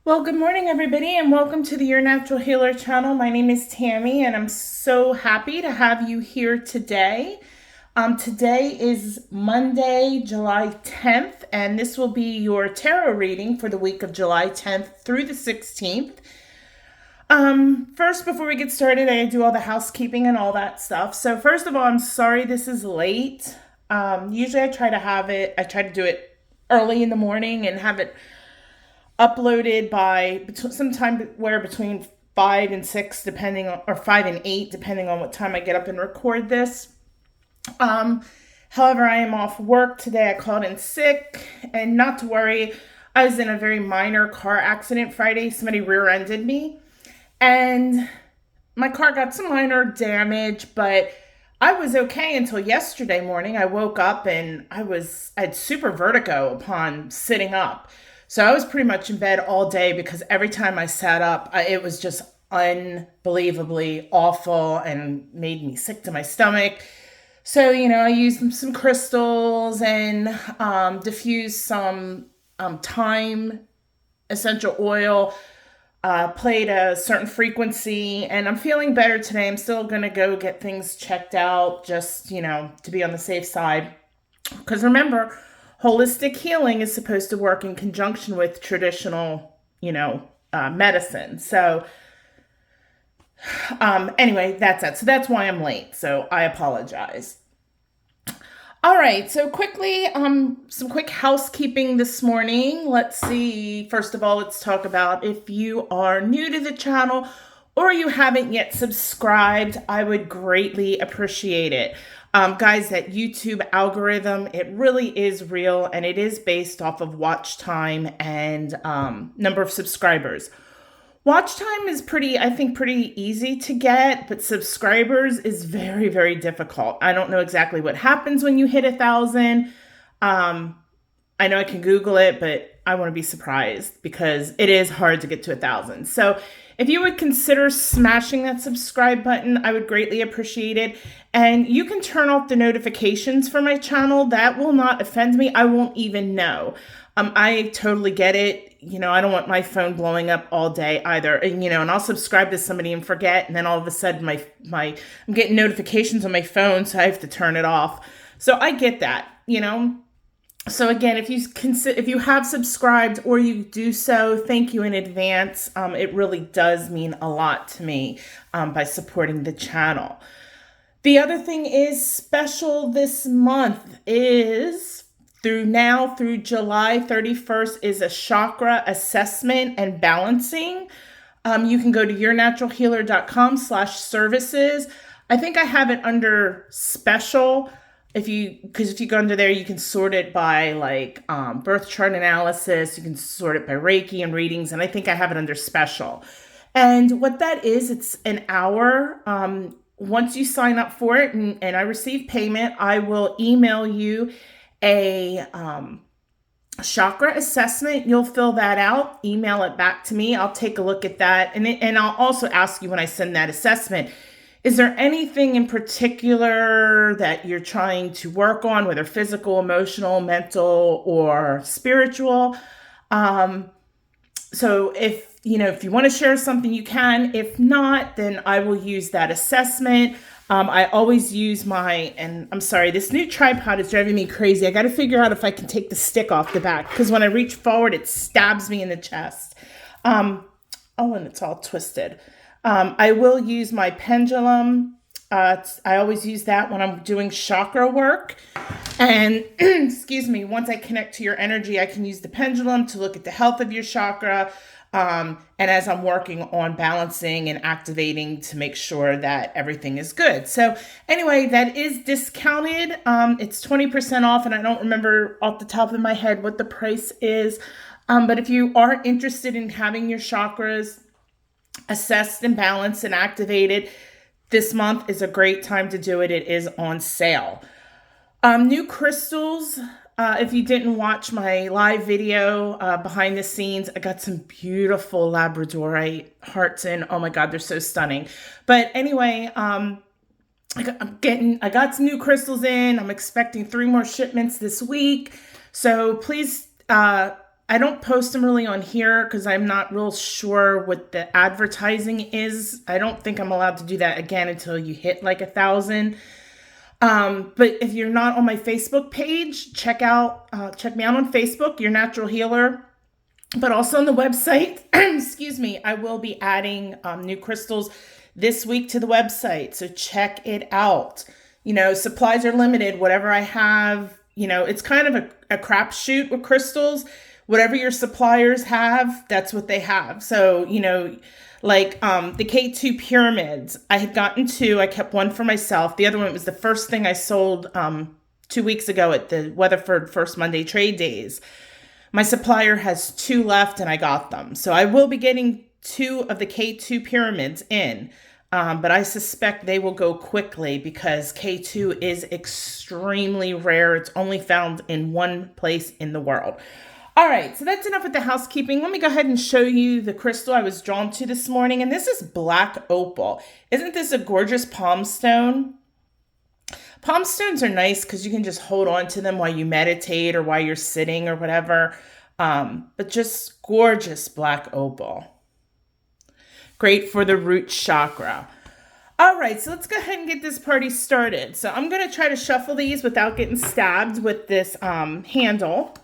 Well, good morning, everybody, and welcome to the Your Natural Healer channel. My name is Tammy, and I'm so happy to have you here today. Today is Monday, July 10th, and this will be your tarot reading for the week of July 10th through the 16th. First, before we get started, I do all the housekeeping and all that stuff. So first of all, I'm sorry this is late. Usually I try to do it early in the morning and have it uploaded by sometime where between 5 and 6, depending on, or 5 and 8, depending on what time I get up and record this. However, I am off work today. I called in sick, and not to worry, I was in a very minor car accident Friday. Somebody rear-ended me, and my car got some minor damage, but I was okay until yesterday morning. I woke up and I had super vertigo upon sitting up. So I was pretty much in bed all day because every time I sat up, it was just unbelievably awful and made me sick to my stomach. So, I used some crystals and diffused some thyme essential oil, played a certain frequency, and I'm feeling better today. I'm still going to go get things checked out just, to be on the safe side. Because remember, holistic healing is supposed to work in conjunction with traditional, medicine. So, anyway, that's it. So that's why I'm late. So I apologize. All right. So quickly, some quick housekeeping this morning. Let's see. First of all, let's talk about if you are new to the channel or you haven't yet subscribed, I would greatly appreciate it. Guys, that YouTube algorithm, it really is real, and it is based off of watch time and number of subscribers. Watch time is pretty easy to get, but subscribers is very, very difficult. I don't know exactly what happens when you hit 1,000. I know I can Google it, but I want to be surprised because it is hard to get to 1,000. So if you would consider smashing that subscribe button, I would greatly appreciate it. And you can turn off the notifications for my channel. That will not offend me. I won't even know. I totally get it. I don't want my phone blowing up all day either. And, and I'll subscribe to somebody and forget. And then all of a sudden I'm getting notifications on my phone, so I have to turn it off. So I get that, So again, if you have subscribed or you do so, thank you in advance. It really does mean a lot to me by supporting the channel. The other thing is special this month is through July 31st is a chakra assessment and balancing. You can go to yournaturalhealer.com/services. I think I have it under special. Because if you go under there, you can sort it by birth chart analysis. You can sort it by Reiki and readings. And I think I have it under special. And what that is, it's an hour. Once you sign up for it and I receive payment, I will email you a chakra assessment. You'll fill that out, email it back to me. I'll take a look at that. And I'll also ask you when I send that assessment, is there anything in particular that you're trying to work on, whether physical, emotional, mental, or spiritual? So if you want to share something, you can. If not, then I will use that assessment. I always use and I'm sorry, this new tripod is driving me crazy. I got to figure out if I can take the stick off the back, because when I reach forward, it stabs me in the chest. And it's all twisted. I will use my pendulum. I always use that when I'm doing chakra work. And excuse me, once I connect to your energy, I can use the pendulum to look at the health of your chakra. And as I'm working on balancing and activating to make sure that everything is good. So anyway, that is discounted. It's 20% off, and I don't remember off the top of my head what the price is. But if you are interested in having your chakras assessed and balanced and activated, this month is a great time to do it. It is on sale. New crystals. If you didn't watch my live video behind the scenes, I got some beautiful labradorite hearts in. Oh my God, they're so stunning. But anyway, I got some new crystals in. I'm expecting 3 more shipments this week. So please I don't post them really on here because I'm not real sure what the advertising is. I don't think I'm allowed to do that again until you hit like 1,000. But if you're not on my Facebook page, check me out on Facebook, Your Natural Healer. But also on the website, excuse me, I will be adding new crystals this week to the website. So check it out. Supplies are limited. Whatever I have, it's kind of a crapshoot with crystals. Whatever your suppliers have, that's what they have. So, like the K2 pyramids, I had gotten 2. I kept one for myself. The other one was the first thing I sold 2 weeks ago at the Weatherford First Monday Trade Days. My supplier has 2 left and I got them. So I will be getting 2 of the K2 pyramids in. But I suspect they will go quickly because K2 is extremely rare. It's only found in one place in the world. All right, so that's enough with the housekeeping. Let me go ahead and show you the crystal I was drawn to this morning. And this is black opal. Isn't this a gorgeous palm stone? Palm stones are nice because you can just hold on to them while you meditate or while you're sitting or whatever. But just gorgeous black opal. Great for the root chakra. All right, so let's go ahead and get this party started. So I'm going to try to shuffle these without getting stabbed with this handle.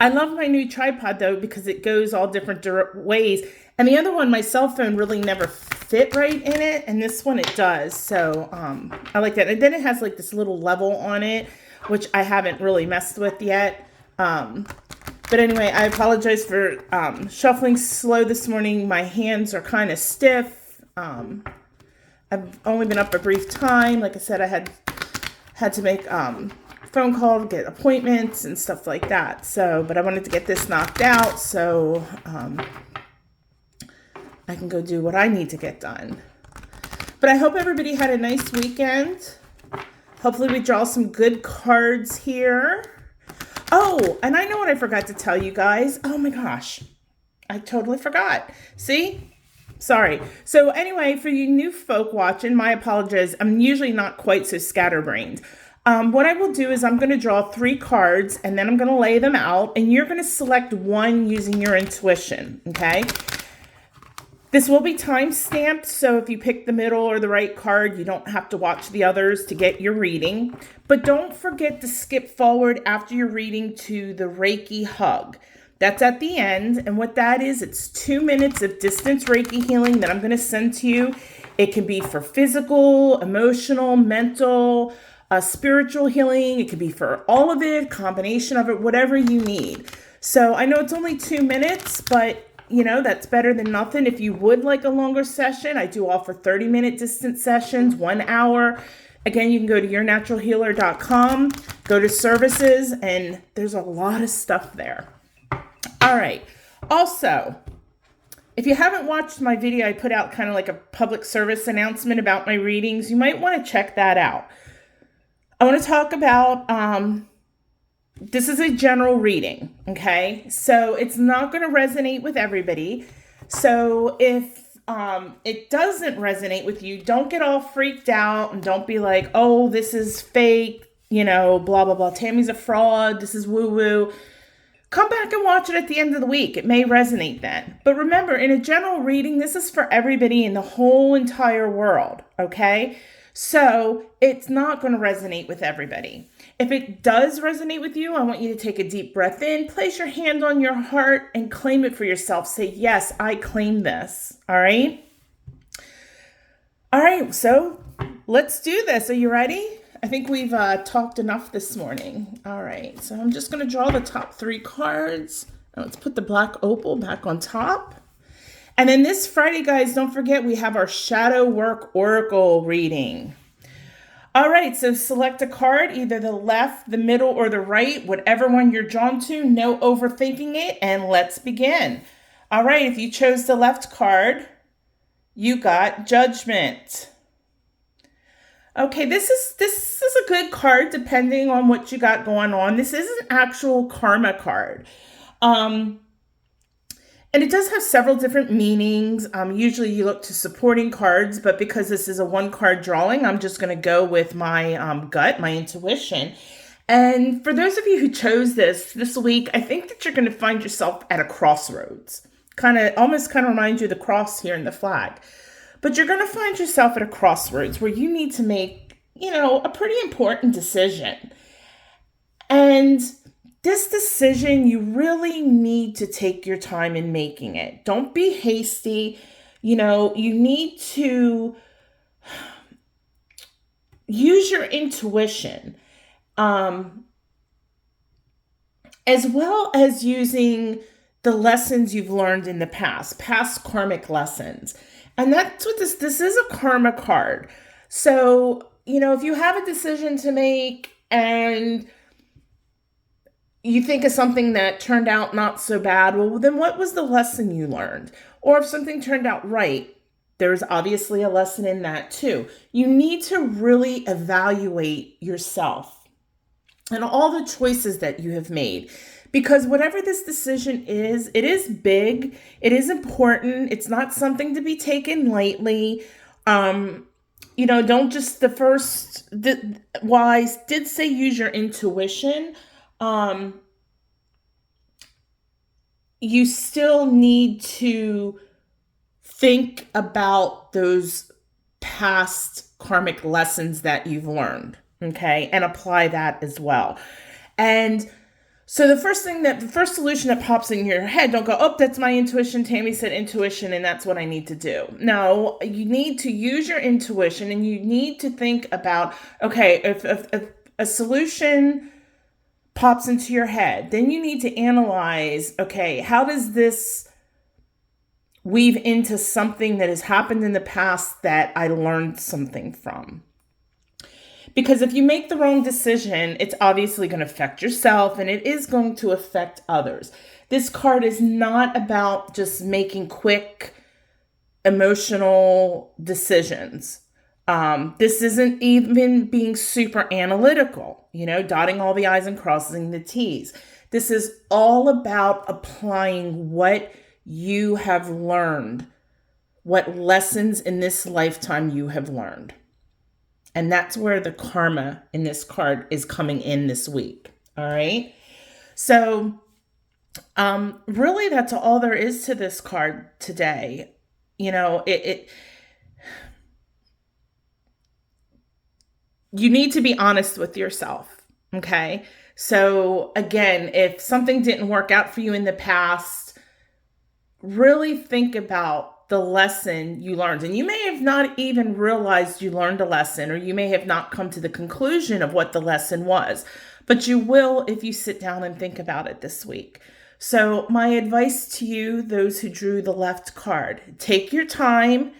I love my new tripod, though, because it goes all different ways. And the other one, my cell phone really never fit right in it. And this one, it does. So I like that. And then it has like this little level on it, which I haven't really messed with yet. But anyway, I apologize for shuffling slow this morning. My hands are kind of stiff. I've only been up a brief time. Like I said, I had to make phone call, get appointments and stuff like that. So, but I wanted to get this knocked out so I can go do what I need to get done. But I hope everybody had a nice weekend. Hopefully we draw some good cards here. Oh, and I know what I forgot to tell you guys. Oh my gosh, I totally forgot. See? Sorry. So anyway, for you new folk watching, my apologies. I'm usually not quite so scatterbrained. What I will do is I'm going to draw 3 cards and then I'm going to lay them out and you're going to select one using your intuition, okay? This will be time stamped, so if you pick the middle or the right card, you don't have to watch the others to get your reading. But don't forget to skip forward after your reading to the Reiki Hug. That's at the end, and what that is, it's 2 minutes of distance Reiki healing that I'm going to send to you. It can be for physical, emotional, mental, spiritual healing. It could be for all of it, combination of it, whatever you need. So I know it's only 2 minutes, but that's better than nothing. If you would like a longer session, I do offer 30-minute distance sessions, 1 hour. Again, you can go to yournaturalhealer.com, go to services, and there's a lot of stuff there. All right. Also, if you haven't watched my video, I put out kind of like a public service announcement about my readings. You might want to check that out. I want to talk about, this is a general reading, okay? So it's not going to resonate with everybody. So if it doesn't resonate with you, don't get all freaked out and don't be like, oh, this is fake, blah, blah, blah. Tammy's a fraud. This is woo-woo. Come back and watch it at the end of the week. It may resonate then. But remember, in a general reading, this is for everybody in the whole entire world, okay? So it's not going to resonate with everybody. If it does resonate with you, I want you to take a deep breath in, place your hand on your heart and claim it for yourself. Say, yes, I claim this. All right. All right. So let's do this. Are you ready? I think we've talked enough this morning. All right. So I'm just going to draw the top 3 cards. Now let's put the black opal back on top. And then this Friday, guys, don't forget we have our Shadow Work Oracle reading. All right, so select a card, either the left, the middle, or the right, whatever one you're drawn to. No overthinking it, and let's begin. All right, if you chose the left card, you got Judgment. Okay, this is a good card depending on what you got going on. This is an actual karma card. And it does have several different meanings. Usually you look to supporting cards, but because this is a 1-card drawing, I'm just going to go with my gut, my intuition. And for those of you who chose this week, I think that you're going to find yourself at a crossroads. Almost reminds you of the cross here in the flag. But you're going to find yourself at a crossroads where you need to make, a pretty important decision. And this decision, you really need to take your time in making it. Don't be hasty. You need to use your intuition, as well as using the lessons you've learned in the past karmic lessons. And that's what this is, a karma card. So, if you have a decision to make and you think of something that turned out not so bad, well, then what was the lesson you learned? Or if something turned out right, there's obviously a lesson in that too. You need to really evaluate yourself and all the choices that you have made. Because whatever this decision is, it is big, it is important, it's not something to be taken lightly. Don't just wise did say use your intuition. You still need to think about those past karmic lessons that you've learned, okay, and apply that as well. And so the first solution that pops in your head, don't go, oh, that's my intuition. Tammy said intuition, and that's what I need to do. No, you need to use your intuition, and you need to think about, okay, if a solution pops into your head, then you need to analyze, okay, how does this weave into something that has happened in the past that I learned something from? Because if you make the wrong decision, it's obviously going to affect yourself and it is going to affect others. This card is not about just making quick emotional decisions. This isn't even being super analytical, dotting all the I's and crossing the T's. This is all about applying what you have learned, what lessons in this lifetime you have learned. And that's where the karma in this card is coming in this week. All right. So really, that's all there is to this card today. You need to be honest with yourself. Okay. So again, if something didn't work out for you in the past, really think about the lesson you learned. And you may have not even realized you learned a lesson, or you may have not come to the conclusion of what the lesson was, but you will if you sit down and think about it this week. So my advice to you, those who drew the left card, take your time.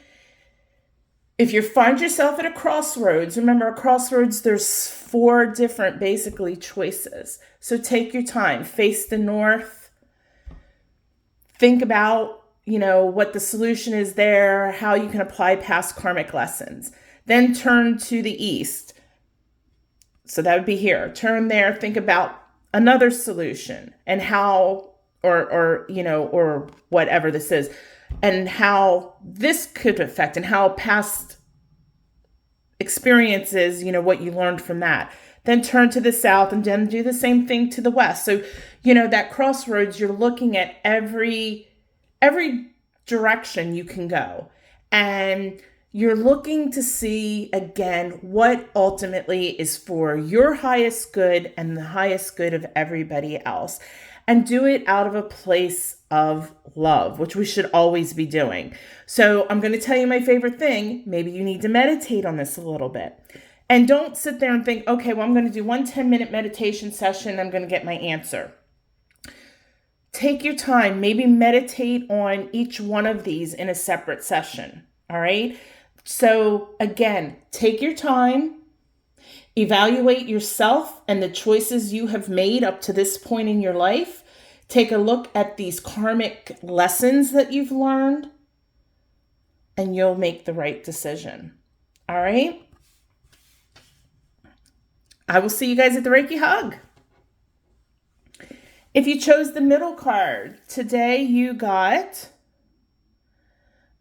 If you find yourself at a crossroads, remember a crossroads, there's 4 different basically choices. So take your time, face the north, think about what the solution is there, how you can apply past karmic lessons. Then turn to the east. So that would be here. Turn there, think about another solution and how, or whatever this is, and how this could affect and how past experiences, what you learned from that. Then turn to the south and then do the same thing to the west. So, that crossroads, you're looking at every direction you can go. And you're looking to see, again, what ultimately is for your highest good and the highest good of everybody else. And do it out of a place of love, which we should always be doing. So I'm going to tell you my favorite thing. Maybe you need to meditate on this a little bit. And don't sit there and think, okay, well, I'm going to do one 10-minute meditation session. I'm going to get my answer. Take your time, maybe meditate on each one of these in a separate session, all right? So again, take your time, evaluate yourself and the choices you have made up to this point in your life. Take a look at these karmic lessons that you've learned, and you'll make the right decision, all right? I will see you guys at the Reiki Hug. If you chose the middle card, today you got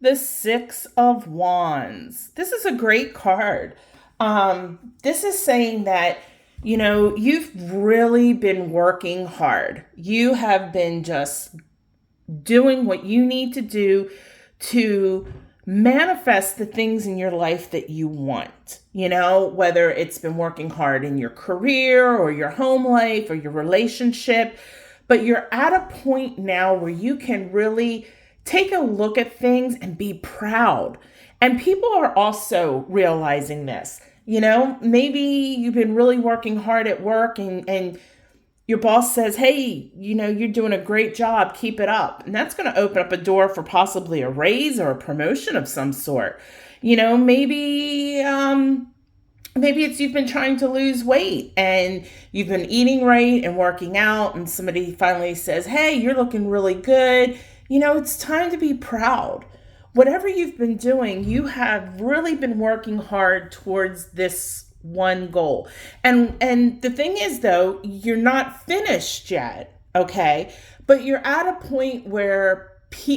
the 6 of Wands. This is a great card. This is saying that You've really been working hard. You have been just doing what you need to do to manifest the things in your life that you want, whether it's been working hard in your career or your home life or your relationship, but you're at a point now where you can really take a look at things and be proud. And people are also realizing this. Maybe you've been really working hard at work and your boss says, hey, you're doing a great job, keep it up. And that's going to open up a door for possibly a raise or a promotion of some sort. Maybe it's you've been trying to lose weight and you've been eating right and working out, and somebody finally says, hey, you're looking really good. It's time to be proud. Whatever you've been doing, you have really been working hard towards this one goal. And the thing is, though, you're not finished yet, okay? But you're at a point where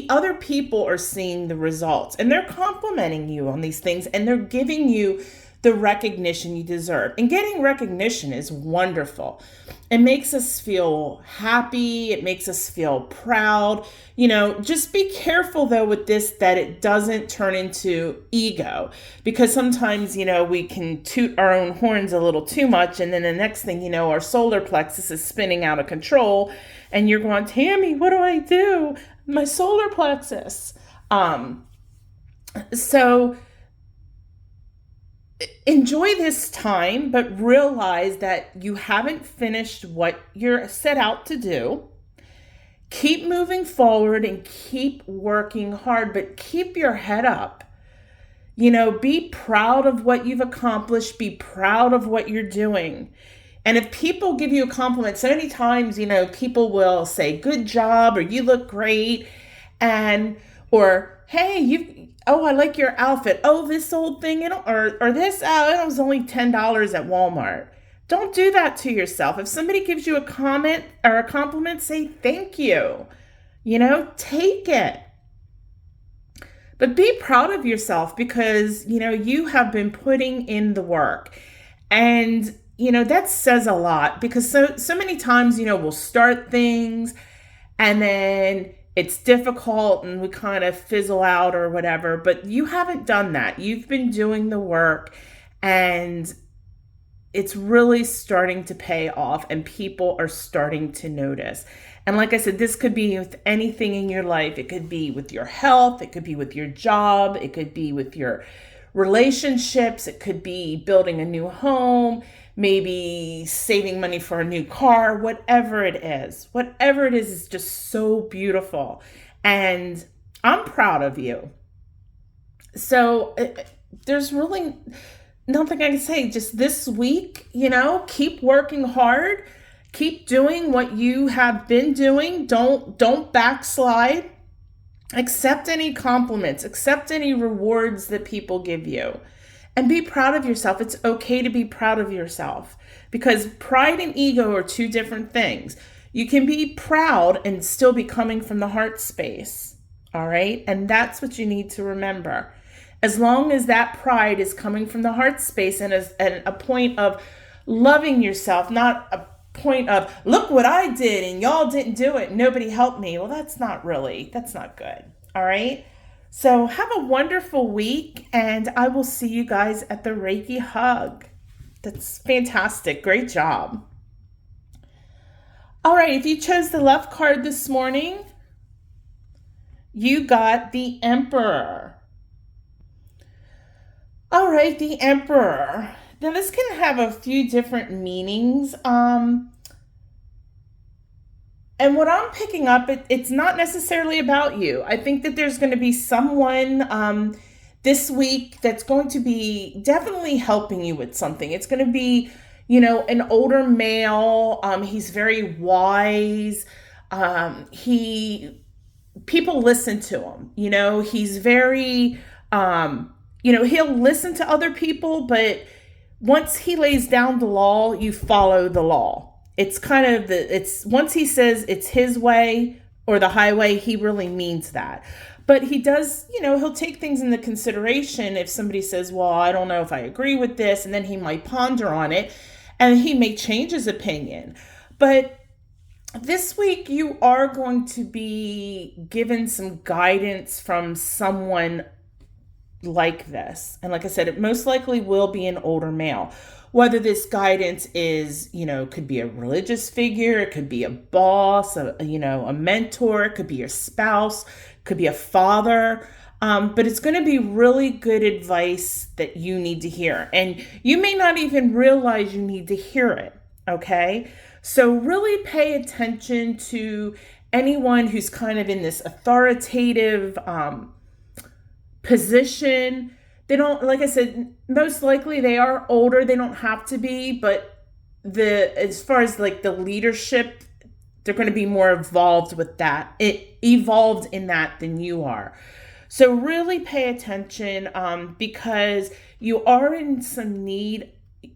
other people are seeing the results and they're complimenting you on these things and they're giving you the recognition you deserve. And getting recognition is wonderful. It makes us feel happy. It makes us feel proud. Just be careful though with this, that it doesn't turn into ego, because sometimes, we can toot our own horns a little too much. And then the next thing our solar plexus is spinning out of control and you're going, Tammy, what do I do? My solar plexus. So enjoy this time, but realize that you haven't finished what you're set out to do. Keep moving forward and keep working hard, but keep your head up. Be proud of what you've accomplished. Be proud of what you're doing. And if people give you a compliment, so many times, people will say, good job, or you look great. Or, hey, I like your outfit. Oh, this old thing, or this, it was only $10 at Walmart. Don't do that to yourself. If somebody gives you a comment or a compliment, say thank you. Take it. But be proud of yourself because, you have been putting in the work. And, that says a lot, because so many times, we'll start things and then it's difficult and we kind of fizzle out or whatever, but you haven't done that. You've been doing the work and it's really starting to pay off and people are starting to notice. And like I said, this could be with anything in your life. It could be with your health. It could be with your job. It could be with your relationships. It could be building a new home, maybe saving money for a new car, whatever it is. Whatever it is just so beautiful. And I'm proud of you. So there's really nothing I can say. Just this week, keep working hard. Keep doing what you have been doing. Don't backslide. Accept any compliments. Accept any rewards that people give you. And be proud of yourself. It's okay to be proud of yourself, because pride and ego are two different things. You can be proud and still be coming from the heart space. All right? And that's what you need to remember. As long as that pride is coming from the heart space and a point of loving yourself, not a point of, look what I did and y'all didn't do it, nobody helped me. Well, that's not good. All right? So have a wonderful week, and I will see you guys at the Reiki Hug. That's fantastic. Great job. All right, if you chose the left card this morning, you got the Emperor. All right, the Emperor. Now, this can have a few different meanings. And what I'm picking up, it's not necessarily about you. I think that there's going to be someone this week that's going to be definitely helping you with something. It's going to be, an older male. He's very wise. People listen to him. He's very, he'll listen to other people, but once he lays down the law, you follow the law. It's kind of once he says it's his way or the highway, he really means that. But he does, he'll take things into consideration if somebody says, well, I don't know if I agree with this, and then he might ponder on it. and he may change his opinion. But this week, you are going to be given some guidance from someone like this. And like I said, it most likely will be an older male. Whether this guidance is, could be a religious figure, it could be a boss, a mentor, it could be your spouse, it could be a father. But it's going to be really good advice that you need to hear. And you may not even realize you need to hear it. Okay. So really pay attention to anyone who's kind of in this authoritative position. They don't, like I said, most likely they are older. They don't have to be, but as far as like the leadership, they're going to be more evolved with that. It evolved in that than you are. So really pay attention because you are in some need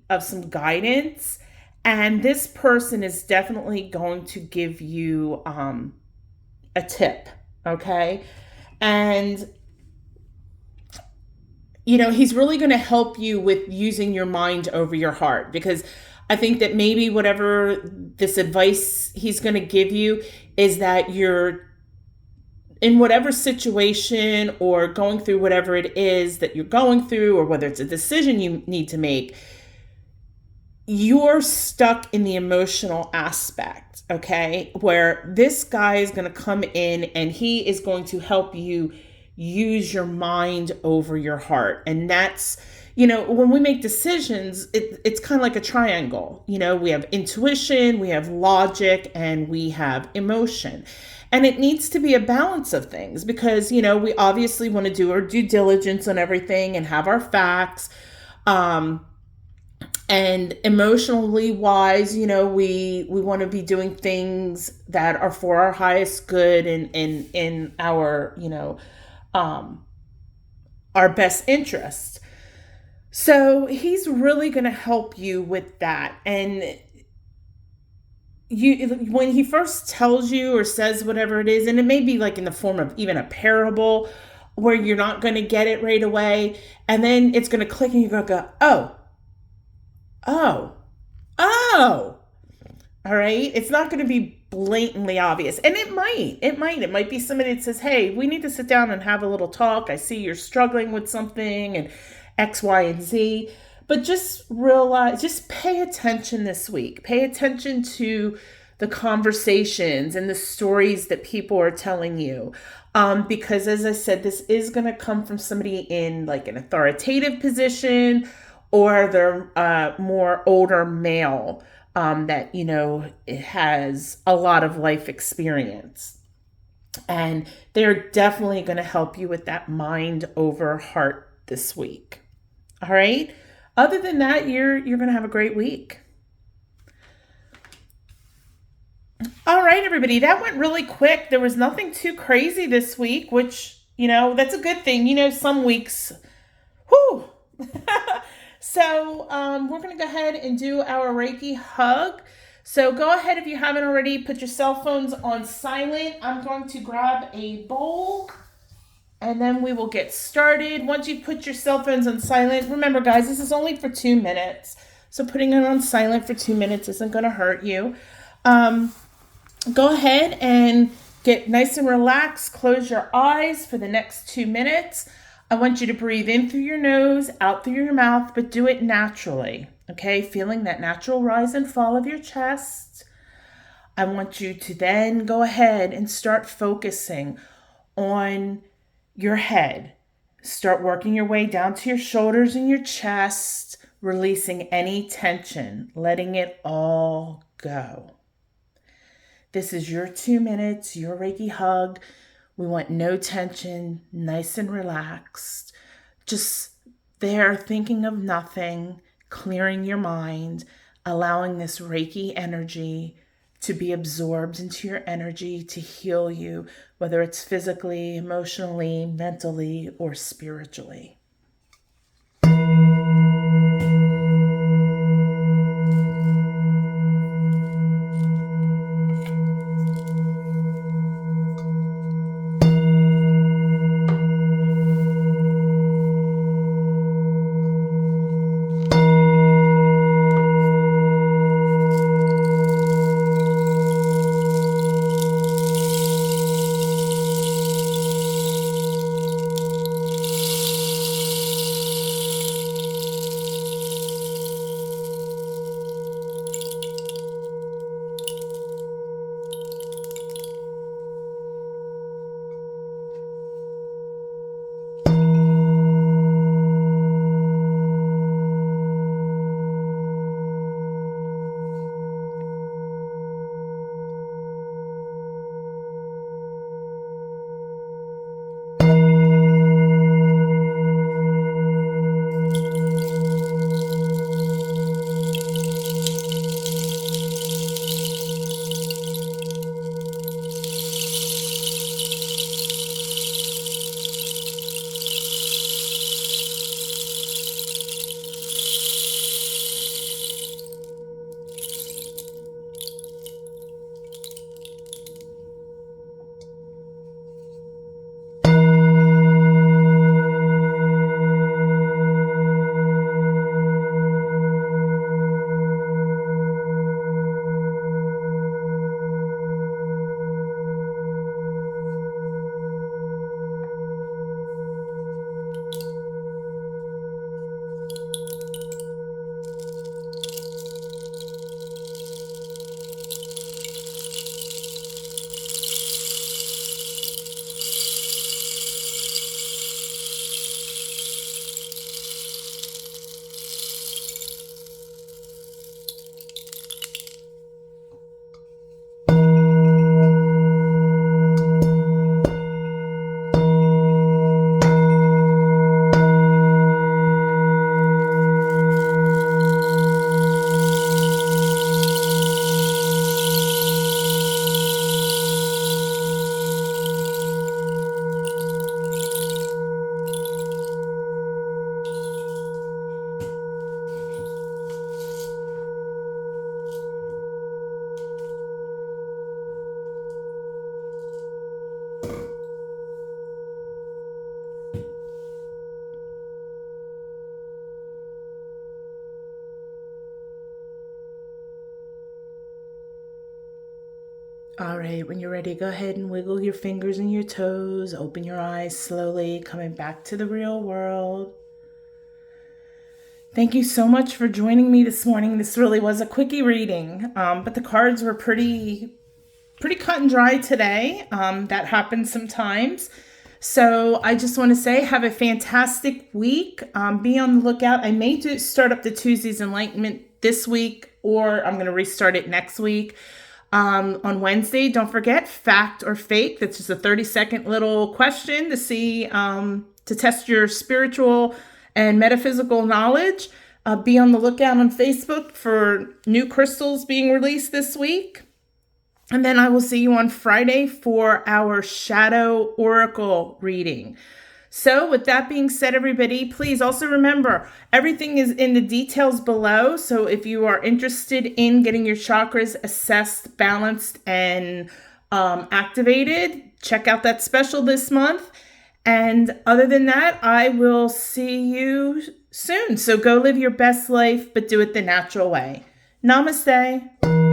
of some guidance, and this person is definitely going to give you a tip, okay? And he's really going to help you with using your mind over your heart, because I think that maybe whatever this advice he's going to give you is that you're in whatever situation or going through whatever it is that you're going through, or whether it's a decision you need to make, you're stuck in the emotional aspect, okay? Where this guy is going to come in and he is going to help you use your mind over your heart. And that's, when we make decisions, it's kind of like a triangle. We have intuition, we have logic, and we have emotion. And it needs to be a balance of things because, we obviously want to do our due diligence on everything and have our facts. And emotionally wise, we want to be doing things that are for our highest good and in our, our best interest. So he's really going to help you with that. And when he first tells you or says whatever it is, and it may be like in the form of even a parable where you're not going to get it right away, and then it's going to click and you're going to go, oh, all right. It's not going to be blatantly obvious. And it might be somebody that says, hey, we need to sit down and have a little talk. I see you're struggling with something and X, Y, and Z. But just pay attention this week. Pay attention to the conversations and the stories that people are telling you. Because as I said, this is going to come from somebody in like an authoritative position, or they're more older male that, it has a lot of life experience. And they're definitely going to help you with that mind over heart this week. All right. Other than that, you're going to have a great week. All right, everybody. That went really quick. There was nothing too crazy this week, which, that's a good thing. Some weeks, whew. So we're going to go ahead and do our Reiki hug. So go ahead, if you haven't already, put your cell phones on silent. I'm going to grab a bowl and then we will get started. Once you put your cell phones on silent, remember guys, this is only for 2 minutes. So putting it on silent for 2 minutes isn't going to hurt you. Go ahead and get nice and relaxed. Close your eyes for the next 2 minutes. I want you to breathe in through your nose, out through your mouth, but do it naturally, okay? Feeling that natural rise and fall of your chest. I want you to then go ahead and start focusing on your head. Start working your way down to your shoulders and your chest, releasing any tension, letting it all go. This is your 2 minutes, your Reiki hug. We want no tension, nice and relaxed. Just there thinking of nothing, clearing your mind, allowing this Reiki energy to be absorbed into your energy to heal you, whether it's physically, emotionally, mentally, or spiritually. right, when you're ready, go ahead and wiggle your fingers and your toes. Open your eyes slowly, coming back to the real world. Thank you so much for joining me this morning. This really was a quickie reading, but the cards were pretty cut and dry today. That happens sometimes. So I just want to say have a fantastic week. Be on the lookout. I may start up the Tuesday's Enlightenment this week, or I'm going to restart it next week. On Wednesday, don't forget, fact or fake. That's just a 30-second little question to see, to test your spiritual and metaphysical knowledge. Be on the lookout on Facebook for new crystals being released this week. And then I will see you on Friday for our Shadow Oracle reading. So with that being said, everybody, please also remember, everything is in the details below. So if you are interested in getting your chakras assessed, balanced, and activated, check out that special this month. And other than that, I will see you soon. So go live your best life, but do it the natural way. Namaste.